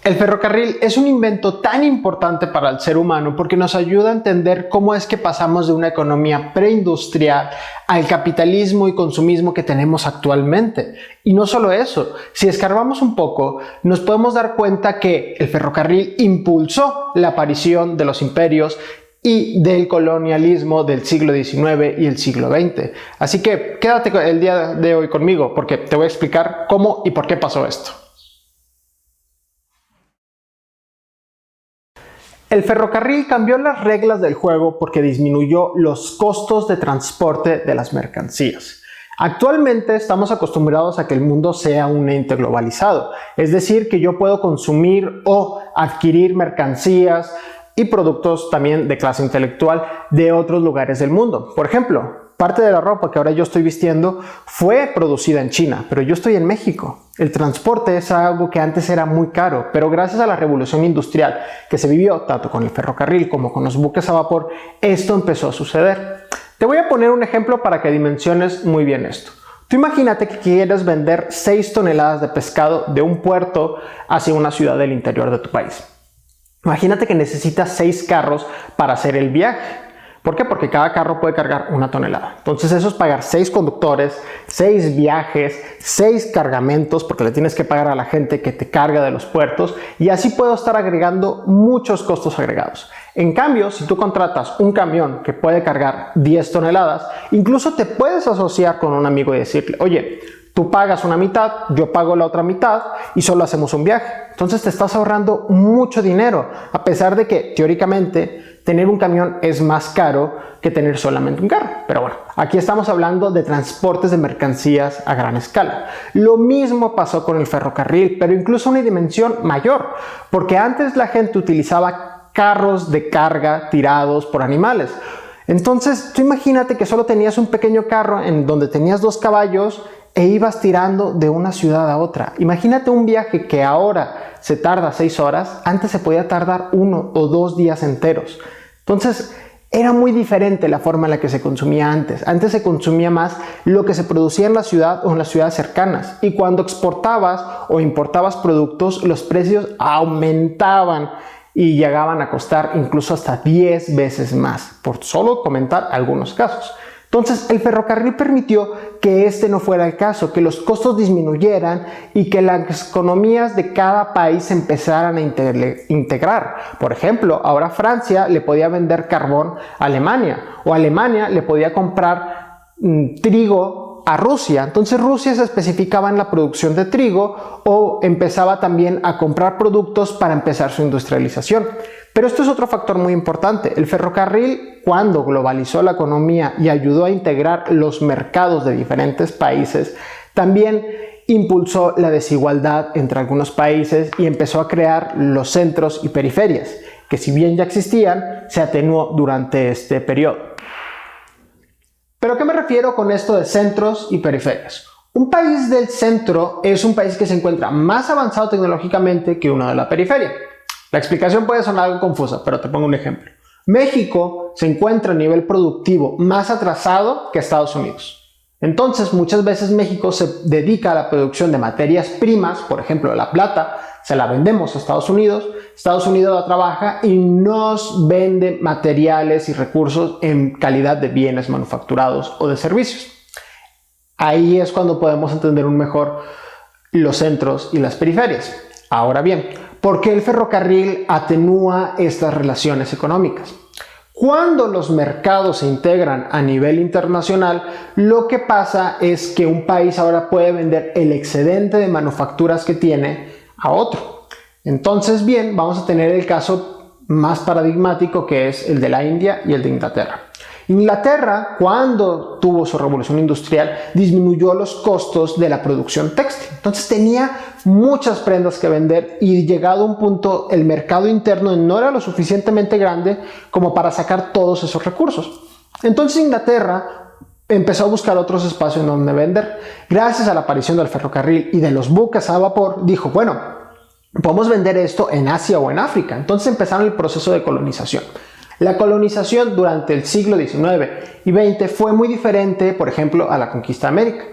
El ferrocarril es un invento tan importante para el ser humano porque nos ayuda a entender cómo es que pasamos de una economía preindustrial al capitalismo y consumismo que tenemos actualmente. Y no solo eso, si escarbamos un poco, nos podemos dar cuenta que el ferrocarril impulsó la aparición de los imperios y del colonialismo del siglo XIX y el siglo XX. Así que quédate el día de hoy conmigo porque te voy a explicar cómo y por qué pasó esto. El ferrocarril cambió las reglas del juego porque disminuyó los costos de transporte de las mercancías. Actualmente estamos acostumbrados a que el mundo sea un ente globalizado, es decir, que yo puedo consumir o adquirir mercancías y productos también de clase intelectual de otros lugares del mundo. Por ejemplo, parte de la ropa que ahora yo estoy vistiendo fue producida en China, pero yo estoy en México. El transporte es algo que antes era muy caro, pero gracias a la revolución industrial que se vivió tanto con el ferrocarril como con los buques a vapor, esto empezó a suceder. Te voy a poner un ejemplo para que dimensiones muy bien esto. Tú imagínate que quieres vender 6 toneladas de pescado de un puerto hacia una ciudad del interior de tu país. Imagínate que necesitas 6 carros para hacer el viaje. ¿Por qué? Porque cada carro puede cargar 1 tonelada. Entonces eso es pagar 6 conductores, 6 viajes, 6 cargamentos, porque le tienes que pagar a la gente que te carga de los puertos, y así puedo estar agregando muchos costos agregados. En cambio, si tú contratas un camión que puede cargar 10 toneladas, incluso te puedes asociar con un amigo y decirle, oye, tú pagas una mitad, yo pago la otra mitad y solo hacemos un viaje. Entonces te estás ahorrando mucho dinero, a pesar de que teóricamente tener un camión es más caro que tener solamente un carro. Pero bueno, aquí estamos hablando de transportes de mercancías a gran escala. Lo mismo pasó con el ferrocarril, pero incluso una dimensión mayor, porque antes la gente utilizaba carros de carga tirados por animales. Entonces, tú imagínate que solo tenías un pequeño carro en donde tenías 2 caballos e ibas tirando de una ciudad a otra. Imagínate un viaje que ahora se tarda 6 horas, antes se podía tardar 1 o 2 días enteros. Entonces, era muy diferente la forma en la que se consumía antes. Antes se consumía más lo que se producía en la ciudad o en las ciudades cercanas. Y cuando exportabas o importabas productos, los precios aumentaban y llegaban a costar incluso hasta 10 veces más, por solo comentar algunos casos. Entonces, el ferrocarril permitió que este no fuera el caso, que los costos disminuyeran y que las economías de cada país se empezaran a integrar. Por ejemplo, ahora Francia le podía vender carbón a Alemania, o Alemania le podía comprar trigo a Rusia. Entonces Rusia se especificaba en la producción de trigo o empezaba también a comprar productos para empezar su industrialización. Pero esto es otro factor muy importante. El ferrocarril, cuando globalizó la economía y ayudó a integrar los mercados de diferentes países, también impulsó la desigualdad entre algunos países y empezó a crear los centros y periferias, que si bien ya existían, se atenuó durante este periodo. ¿Pero a qué me refiero con esto de centros y periferias? Un país del centro es un país que se encuentra más avanzado tecnológicamente que uno de la periferia. La explicación puede sonar algo confusa, pero te pongo un ejemplo. México se encuentra a nivel productivo más atrasado que Estados Unidos. Entonces, muchas veces México se dedica a la producción de materias primas, por ejemplo, la plata, se la vendemos a Estados Unidos la trabaja y nos vende materiales y recursos en calidad de bienes manufacturados o de servicios. Ahí es cuando podemos entender un mejor los centros y las periferias. Ahora bien, ¿por qué el ferrocarril atenúa estas relaciones económicas? Cuando los mercados se integran a nivel internacional, lo que pasa es que un país ahora puede vender el excedente de manufacturas que tiene a otro. Entonces, bien, vamos a tener el caso más paradigmático, que es el de la India y el de Inglaterra. Inglaterra, cuando tuvo su revolución industrial, disminuyó los costos de la producción textil. Entonces tenía muchas prendas que vender y llegado a un punto el mercado interno no era lo suficientemente grande como para sacar todos esos recursos. Entonces Inglaterra empezó a buscar otros espacios en donde vender. Gracias a la aparición del ferrocarril y de los buques a vapor, dijo, bueno, podemos vender esto en Asia o en África. Entonces empezaron el proceso de colonización. La colonización durante el siglo XIX y XX fue muy diferente, por ejemplo, a la conquista de América.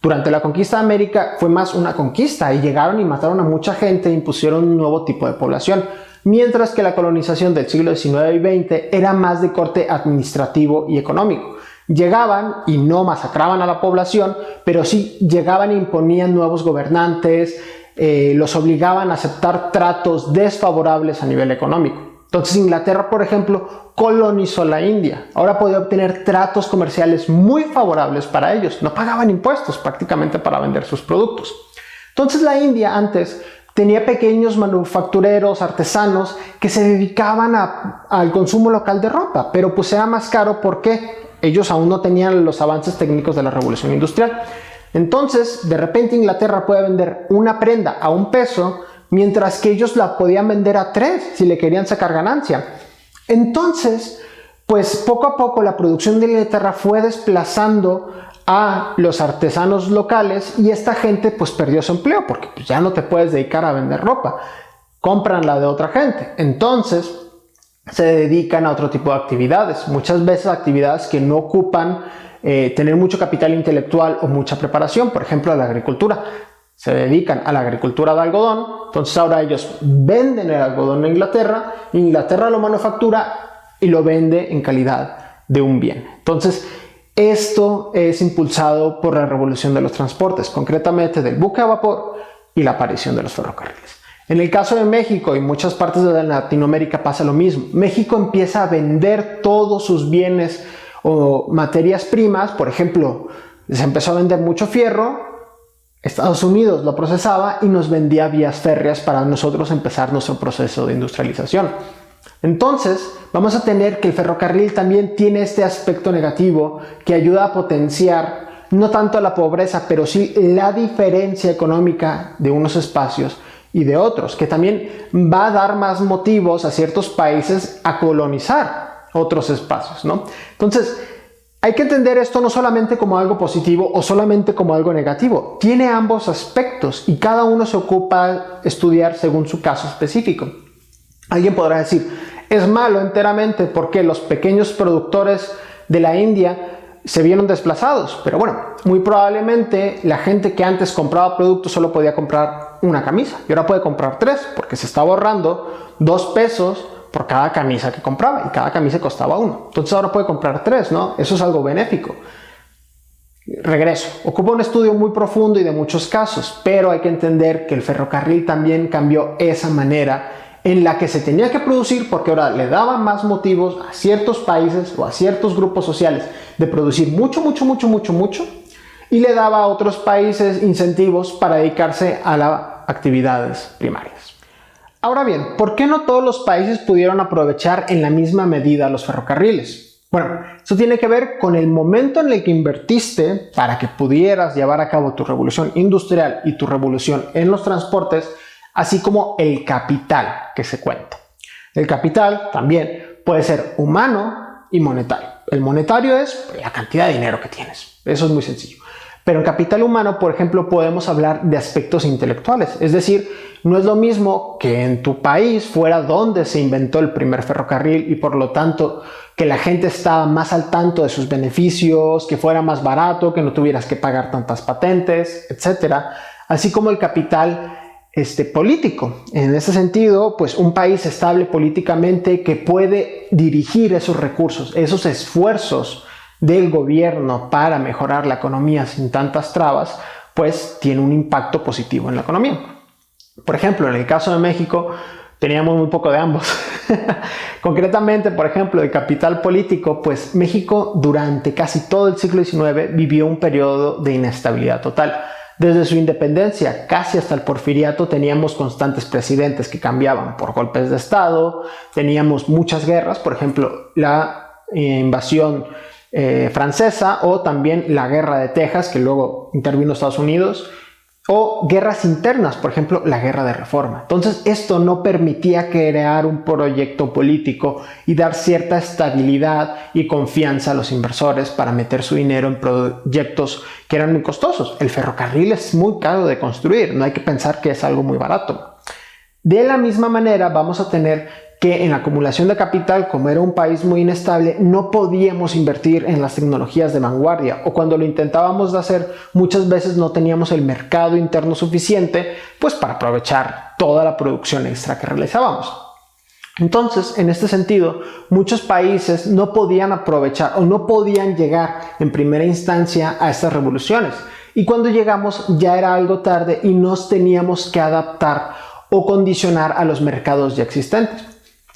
Durante la conquista de América fue más una conquista y llegaron y mataron a mucha gente e impusieron un nuevo tipo de población, mientras que la colonización del siglo XIX y XX era más de corte administrativo y económico. Llegaban y no masacraban a la población, pero sí llegaban e imponían nuevos gobernantes, los obligaban a aceptar tratos desfavorables a nivel económico. Entonces Inglaterra, por ejemplo, colonizó la India. Ahora podía obtener tratos comerciales muy favorables para ellos. No pagaban impuestos prácticamente para vender sus productos. Entonces la India antes tenía pequeños manufactureros, artesanos que se dedicaban al consumo local de ropa, pero pues era más caro porque ellos aún no tenían los avances técnicos de la revolución industrial. Entonces, de repente Inglaterra puede vender una prenda a $1, mientras que ellos la podían vender a 3 si le querían sacar ganancia. Entonces, pues poco a poco la producción de Inglaterra fue desplazando a los artesanos locales y esta gente pues perdió su empleo porque pues, ya no te puedes dedicar a vender ropa, compran la de otra gente. Entonces se dedican a otro tipo de actividades, muchas veces actividades que no ocupan tener mucho capital intelectual o mucha preparación, por ejemplo a la agricultura. Se dedican a la agricultura de algodón, entonces ahora ellos venden el algodón a Inglaterra, Inglaterra lo manufactura y lo vende en calidad de un bien. Entonces esto es impulsado por la revolución de los transportes, concretamente del buque a vapor y la aparición de los ferrocarriles. En el caso de México y muchas partes de Latinoamérica pasa lo mismo. México empieza a vender todos sus bienes o materias primas, por ejemplo, se empezó a vender mucho fierro, Estados Unidos lo procesaba y nos vendía vías férreas para nosotros empezar nuestro proceso de industrialización. Entonces, vamos a tener que el ferrocarril también tiene este aspecto negativo que ayuda a potenciar no tanto la pobreza, pero sí la diferencia económica de unos espacios y de otros, que también va a dar más motivos a ciertos países a colonizar otros espacios, ¿no? Entonces, hay que entender esto no solamente como algo positivo o solamente como algo negativo. Tiene ambos aspectos y cada uno se ocupa de estudiar según su caso específico. Alguien podrá decir, es malo enteramente porque los pequeños productores de la India se vieron desplazados, pero bueno, muy probablemente la gente que antes compraba productos solo podía comprar una camisa y ahora puede comprar 3 porque se estaba ahorrando $2 por cada camisa que compraba y cada camisa costaba 1. Entonces ahora puede comprar 3, ¿no? Eso es algo benéfico. Regreso, ocupa un estudio muy profundo y de muchos casos, pero hay que entender que el ferrocarril también cambió esa manera en la que se tenía que producir porque ahora le daba más motivos a ciertos países o a ciertos grupos sociales de producir mucho y le daba a otros países incentivos para dedicarse a las actividades primarias. Ahora bien, ¿por qué no todos los países pudieron aprovechar en la misma medida los ferrocarriles? Bueno, eso tiene que ver con el momento en el que invertiste para que pudieras llevar a cabo tu revolución industrial y tu revolución en los transportes, así como el capital que se cuenta. El capital también puede ser humano y monetario. El monetario es la cantidad de dinero que tienes. Eso es muy sencillo. Pero en capital humano, por ejemplo, podemos hablar de aspectos intelectuales. Es decir, no es lo mismo que en tu país fuera donde se inventó el primer ferrocarril y por lo tanto que la gente estaba más al tanto de sus beneficios, que fuera más barato, que no tuvieras que pagar tantas patentes, etc. Así como el capital político. En ese sentido, pues un país estable políticamente que puede dirigir esos recursos, esos esfuerzos del gobierno para mejorar la economía sin tantas trabas, pues tiene un impacto positivo en la economía. Por ejemplo, en el caso de México, teníamos muy poco de ambos. Concretamente, por ejemplo, el capital político, pues México durante casi todo el siglo XIX vivió un periodo de inestabilidad total. Desde su independencia casi hasta el porfiriato teníamos constantes presidentes que cambiaban por golpes de estado, teníamos muchas guerras, por ejemplo la invasión francesa o también la guerra de Texas que luego intervino Estados Unidos, o guerras internas, por ejemplo la guerra de Reforma. Entonces esto no permitía crear un proyecto político y dar cierta estabilidad y confianza a los inversores para meter su dinero en proyectos que eran muy costosos. El ferrocarril es muy caro de construir, no hay que pensar que es algo muy barato. De la misma manera vamos a tener que que en la acumulación de capital, como era un país muy inestable, no podíamos invertir en las tecnologías de vanguardia, o cuando lo intentábamos de hacer, muchas veces no teníamos el mercado interno suficiente pues para aprovechar toda la producción extra que realizábamos. Entonces, en este sentido, muchos países no podían aprovechar o no podían llegar en primera instancia a estas revoluciones. Y cuando llegamos ya era algo tarde y nos teníamos que adaptar o condicionar a los mercados ya existentes.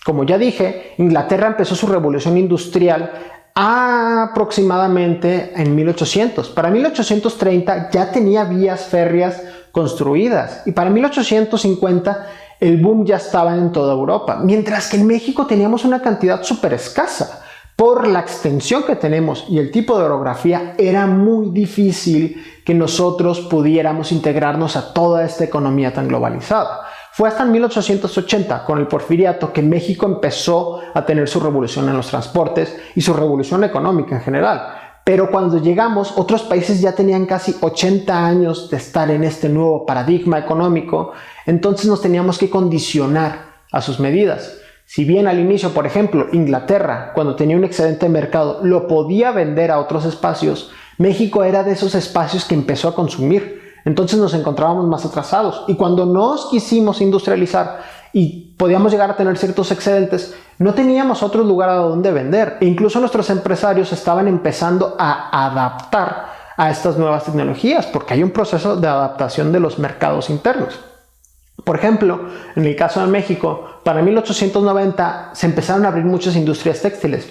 Como ya dije, Inglaterra empezó su revolución industrial aproximadamente en 1800. Para 1830 ya tenía vías férreas construidas y para 1850 el boom ya estaba en toda Europa, mientras que en México teníamos una cantidad súper escasa. Por la extensión que tenemos y el tipo de orografía, era muy difícil que nosotros pudiéramos integrarnos a toda esta economía tan globalizada. Fue hasta en 1880, con el Porfiriato, que México empezó a tener su revolución en los transportes y su revolución económica en general. Pero cuando llegamos, otros países ya tenían casi 80 años de estar en este nuevo paradigma económico, entonces nos teníamos que condicionar a sus medidas. Si bien al inicio, por ejemplo, Inglaterra, cuando tenía un excedente de mercado, lo podía vender a otros espacios, México era de esos espacios que empezó a consumir. Entonces nos encontrábamos más atrasados. Y cuando nos quisimos industrializar y podíamos llegar a tener ciertos excedentes, no teníamos otro lugar a donde vender. E incluso nuestros empresarios estaban empezando a adaptar a estas nuevas tecnologías, porque hay un proceso de adaptación de los mercados internos. Por ejemplo, en el caso de México, para 1890 se empezaron a abrir muchas industrias textiles.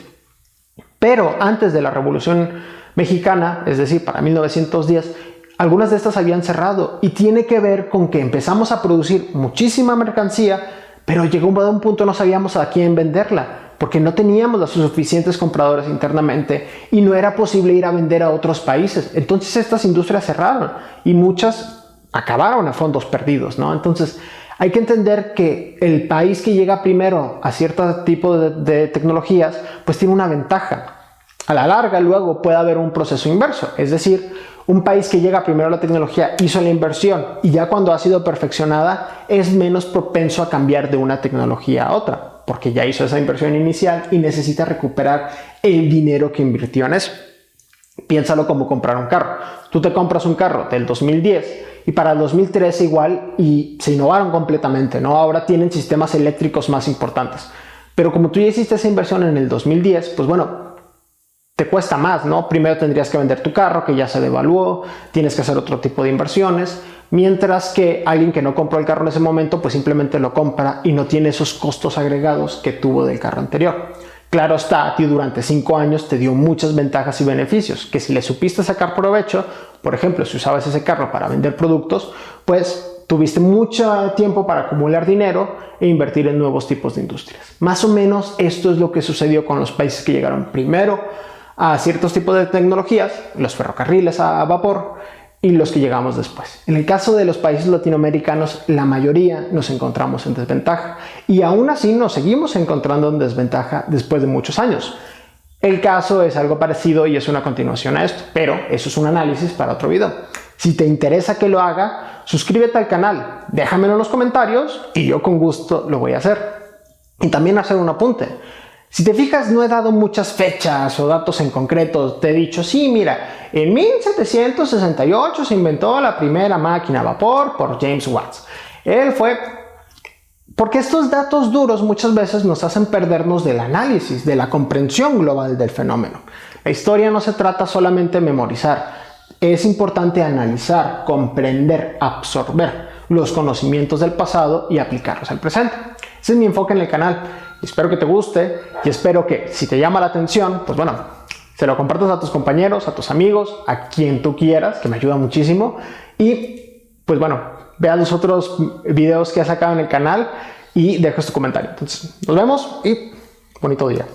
Pero antes de la Revolución Mexicana, es decir, para 1910, algunas de estas habían cerrado, y tiene que ver con que empezamos a producir muchísima mercancía, pero llegó un punto no sabíamos a quién venderla, porque no teníamos los suficientes compradores internamente y no era posible ir a vender a otros países. Entonces estas industrias cerraron y muchas acabaron a fondos perdidos, ¿no? Entonces hay que entender que el país que llega primero a cierto tipo de tecnologías pues tiene una ventaja. A la larga luego puede haber un proceso inverso, es decir, un país que llega primero a la tecnología hizo la inversión y ya cuando ha sido perfeccionada es menos propenso a cambiar de una tecnología a otra, porque ya hizo esa inversión inicial y necesita recuperar el dinero que invirtió en eso. Piénsalo como comprar un carro. Tú te compras un carro del 2010 y para el 2013 igual y se innovaron completamente, ¿no? Ahora tienen sistemas eléctricos más importantes. Pero como tú ya hiciste esa inversión en el 2010, pues bueno, te cuesta más, ¿no? Primero tendrías que vender tu carro, que ya se devaluó, tienes que hacer otro tipo de inversiones, mientras que alguien que no compró el carro en ese momento, pues simplemente lo compra y no tiene esos costos agregados que tuvo del carro anterior. Claro está, a ti durante 5 años te dio muchas ventajas y beneficios, que si le supiste sacar provecho, por ejemplo, si usabas ese carro para vender productos, pues tuviste mucho tiempo para acumular dinero e invertir en nuevos tipos de industrias. Más o menos esto es lo que sucedió con los países que llegaron primero a ciertos tipos de tecnologías, los ferrocarriles a vapor y los que llegamos después. En el caso de los países latinoamericanos, la mayoría nos encontramos en desventaja y aún así nos seguimos encontrando en desventaja después de muchos años. El caso es algo parecido y es una continuación a esto, pero eso es un análisis para otro video. Si te interesa que lo haga, suscríbete al canal, déjamelo en los comentarios y yo con gusto lo voy a hacer. Y también hacer un apunte. Si te fijas, no he dado muchas fechas o datos en concreto. Te he dicho, sí, mira, en 1768 se inventó la primera máquina a vapor por James Watt. Él fue... Porque estos datos duros muchas veces nos hacen perdernos del análisis, de la comprensión global del fenómeno. La historia no se trata solamente de memorizar. Es importante analizar, comprender, absorber los conocimientos del pasado y aplicarlos al presente. Ese es mi enfoque en el canal. Espero que te guste y espero que si te llama la atención, pues bueno, se lo compartas a tus compañeros, a tus amigos, a quien tú quieras, que me ayuda muchísimo. Y pues bueno, vea los otros videos que he sacado en el canal y dejas tu comentario. Entonces, nos vemos y bonito día.